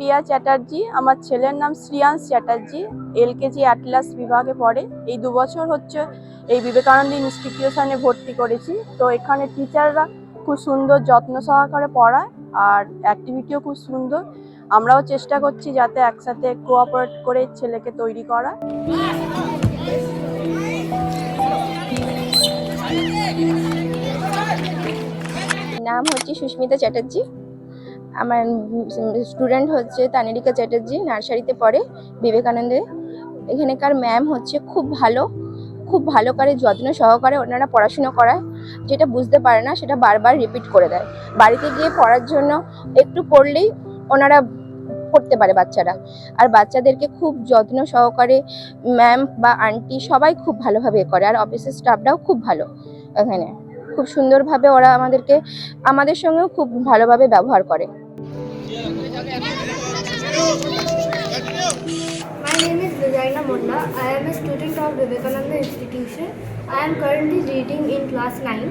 প্রিয়া চ্যাটার্জি। আমার ছেলের নাম শ্রিয়াংশ চ্যাটার্জি। এলকেজি অ্যাটলাস বিভাগে পড়ে। এই 2 বছর হচ্ছে এই বিবেকানন্দ ইনস্টিটিউশনে ভর্তি করেছি। তো এখানে টিচাররা খুব সুন্দর যত্ন সহকারে পড়ায়, আর অ্যাক্টিভিটিও খুব সুন্দর। আমরাও চেষ্টা করছি যাতে একসাথে কোঅপারেট করে ছেলেকে তৈরি করা। নাম হচ্ছে সুস্মিতা চ্যাটার্জি। আমার স্টুডেন্ট হচ্ছে তানিরিকা চ্যাটার্জি, নার্সারিতে পড়ে বিবেকানন্দে। এখানকার ম্যাম হচ্ছে খুব ভালো করে যত্ন সহকারে ওনারা পড়াশুনো করায়। যেটা বুঝতে পারে না সেটা বারবার রিপিট করে দেয়। বাড়িতে গিয়ে পড়ার জন্য একটু পড়লেই ওনারা পড়তে পারে বাচ্চারা। আর বাচ্চাদেরকে খুব যত্ন সহকারে ম্যাম বা আন্টি সবাই খুব ভালোভাবে করে। আর অফিসের স্টাফরাও খুব ভালো। এখানে খুব সুন্দরভাবে ওরা আমাদের সঙ্গেও খুব ভালোভাবে ব্যবহার করে। My name is Vijayna Munda. I am a student of Vivekananda Institution. I am currently reading in class 9.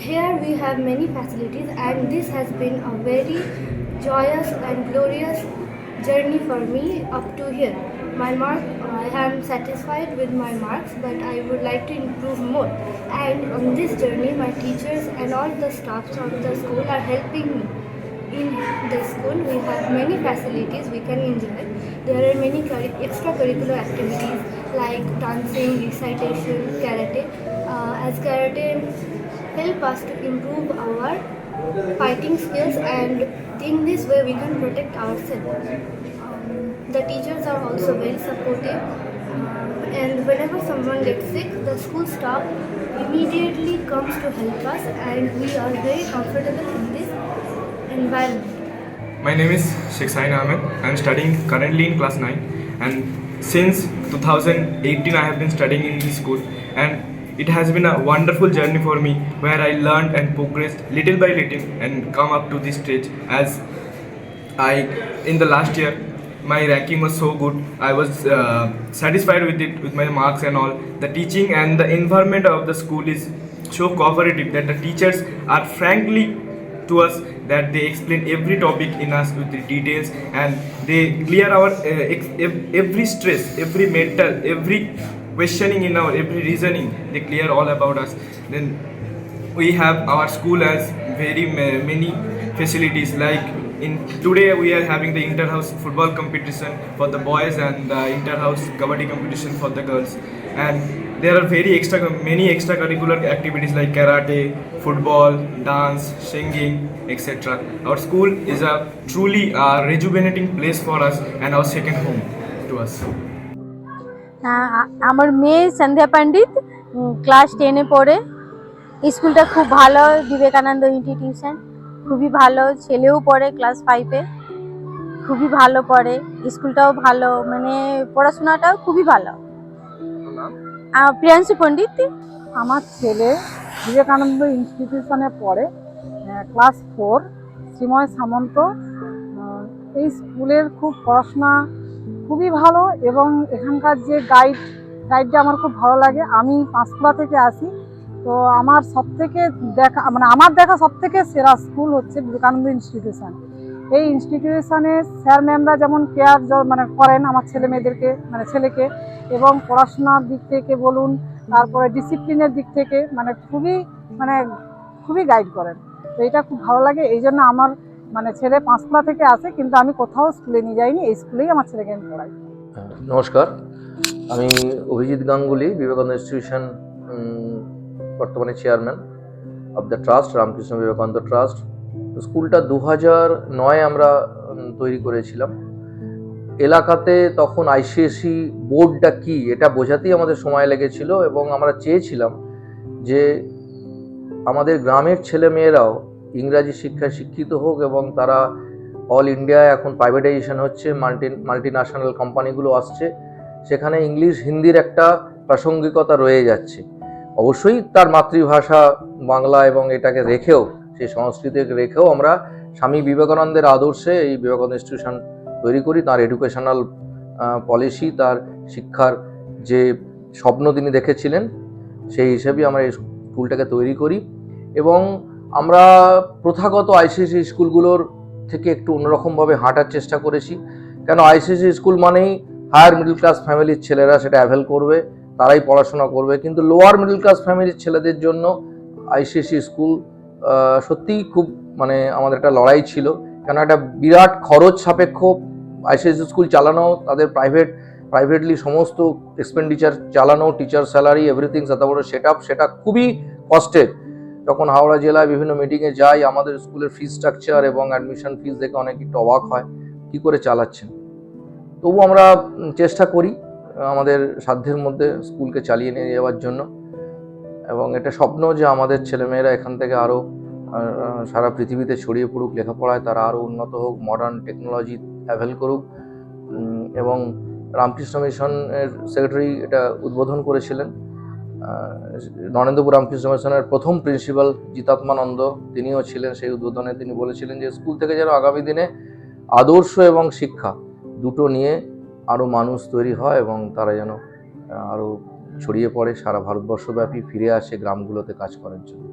Here we have many facilities, and this has been a very joyous and glorious journey for me up to here. I am satisfied with my marks, but I would like to improve more. And on this journey, my teachers and all the staffs of the school are helping me. In the school, we have many facilities we can enjoy. There are many extracurricular activities like dancing, recitation, karate. As karate help us to improve our fighting skills, and in this way we can protect ourselves. The teachers are also very supportive, and whenever someone gets sick, the school staff immediately comes to help us, and we are very comfortable in this environment. My name is Sheikh Sain Ahmed. I am studying currently in class 9, and since 2018 I have been studying in this school, and it has been a wonderful journey for me where I learned and progressed little by little and come up to this stage. As in the last year my ranking was so good, I was satisfied with it, with my marks and all. The teaching and the environment of the school is so cooperative that the teachers are frankly to us, that they explain every topic in us with the details, and they clear our every stress, every mental, every questioning in our every reasoning. They clear all about us. Then we have our school has very many facilities, like in today we are having the inter-house football competition for the boys and the inter-house kabaddi competition for the girls, and there are many extracurricular activities like karate, football, dance, singing, etc. Our school is a truly rejuvenating place for us and our second home to us. আমার মেয়ে সন্ধ্যা পণ্ডিত class 10-এ পড়ে। স্কুলটা খুব ভালো, Vivekananda institution খুবই ভালো। ছেলেও পড়ে ক্লাস 5-এ, খুবই ভালো পড়ে। স্কুলটাও ভালো, মানে পড়াশোনাটাও খুবই ভালো। প্রিয়াংশু পণ্ডিত। আমার ছেলে বিবেকানন্দ ইনস্টিটিউশনে পড়ে, ক্লাস 4, শ্রীময় সামন্ত। এই স্কুলের খুব পড়াশোনা খুবই ভালো, এবং এখানকার যে গাইডটা আমার খুব ভালো লাগে। আমি পাঁশকুড়া থেকে আসি, তো আমার দেখা সবথেকে সেরা স্কুল হচ্ছে বিবেকানন্দ ইনস্টিটিউশন। এই ইনস্টিটিউশনে স্যার ম্যামরা যেমন কেয়ার করেন আমার ছেলেকে, এবং পড়াশোনার দিক থেকে বলুন, তারপরে ডিসিপ্লিনের দিক থেকে খুবই গাইড করেন। তো এটা খুব ভালো লাগে। এই জন্য আমার ছেলে পাঁশকুড়া থেকে আসে, কিন্তু আমি কোথাও স্কুলে নিয়ে যাইনি, এই স্কুলেই আমার ছেলেকে আমি পড়াই। নমস্কার, আমি অভিজিৎ গাঙ্গুলি, বিবেকানন্দ ইনস্টিটিউশন বর্তমানে chairman of the trust, Ramakrishna Vivekananda trust. স্কুলটা 2009 আমরা তৈরি করেছিলাম। এলাকাতে তখন আইসিএসসি বোর্ডটা কি এটা বোঝাতেই আমাদের সময় লেগেছিল, এবং আমরা চেয়েছিলাম যে আমাদের গ্রামের ছেলেমেয়েরাও ইংরাজি শিক্ষায় শিক্ষিত হোক, এবং তারা অল ইন্ডিয়ায় এখন প্রাইভেটাইজেশন হচ্ছে, মাল্টি ন্যাশনাল কোম্পানিগুলো আসছে, সেখানে ইংলিশ হিন্দির একটা প্রাসঙ্গিকতা রয়ে যাচ্ছে। অবশ্যই তার মাতৃভাষা বাংলা, এবং এটাকে রেখেও, সেই সংস্কৃতিকে রেখেও আমরা স্বামী বিবেকানন্দের আদর্শে এই বিবেকানন্দ ইনস্টিটিউশন তৈরি করি। তার এডুকেশনাল পলিসি, তার শিক্ষার যে স্বপ্ন তিনি দেখেছিলেন, সেই হিসেবেই আমরা এই স্কুলটাকে তৈরি করি। এবং আমরা প্রথাগত আইসিএসসি স্কুলগুলোর থেকে একটু অন্যরকমভাবে হাঁটার চেষ্টা করেছি। কেন আইসিএসসি স্কুল মানেই হায়ার মিডল ক্লাস ফ্যামিলির ছেলেরা সেটা অ্যাভেল করবে, তারাই পড়াশোনা করবে, কিন্তু লোয়ার মিডল ক্লাস ফ্যামিলির ছেলেদের জন্য আইসিএসসি স্কুল সত্যিই খুব মানে আমাদের একটা লড়াই ছিল। কেন একটা বিরাট খরচ সাপেক্ষ আইসিএসসি স্কুল চালানো, তাদের প্রাইভেটলি সমস্ত এক্সপেন্ডিচার চালানো, টিচার স্যালারি এভরিথিং, এত বড় সেট আপ, সেটা খুবই কষ্টের। যখন হাওড়া জেলায় বিভিন্ন মিটিংয়ে যাই, আমাদের স্কুলের ফিস স্ট্রাকচার এবং অ্যাডমিশন ফিস দেখে অনেক একটু অবাক হয়, কী করে চালাচ্ছেন। তবু আমরা চেষ্টা করি আমাদের সাধ্যের মধ্যে স্কুলকে চালিয়ে নিয়ে যাওয়ার জন্য, এবং এটা স্বপ্ন যে আমাদের ছেলেমেয়েরা এখান থেকে আরও সারা পৃথিবীতে ছড়িয়ে পড়ুক, লেখাপড়ায় তারা আরও উন্নত হোক, মডার্ন টেকনোলজি অ্যাভেল করুক। এবং রামকৃষ্ণ মিশনের সেক্রেটারি এটা উদ্বোধন করেছিলেন, নরেন্দ্রপুর রামকৃষ্ণ মিশনের প্রথম প্রিন্সিপাল জিতাত্মানন্দ, তিনিও ছিলেন সেই উদ্বোধনে। তিনি বলেছিলেন যে স্কুল থেকে যেন আগামী দিনে আদর্শ এবং শিক্ষা দুটো নিয়ে আরও মানুষ তৈরি হয় এবং তারা যেন আরও ছড়িয়ে পড়ে, সারা ভারতবর্ষব্যাপী ফিরে আসে গ্রামগুলোতে কাজ করার জন্য।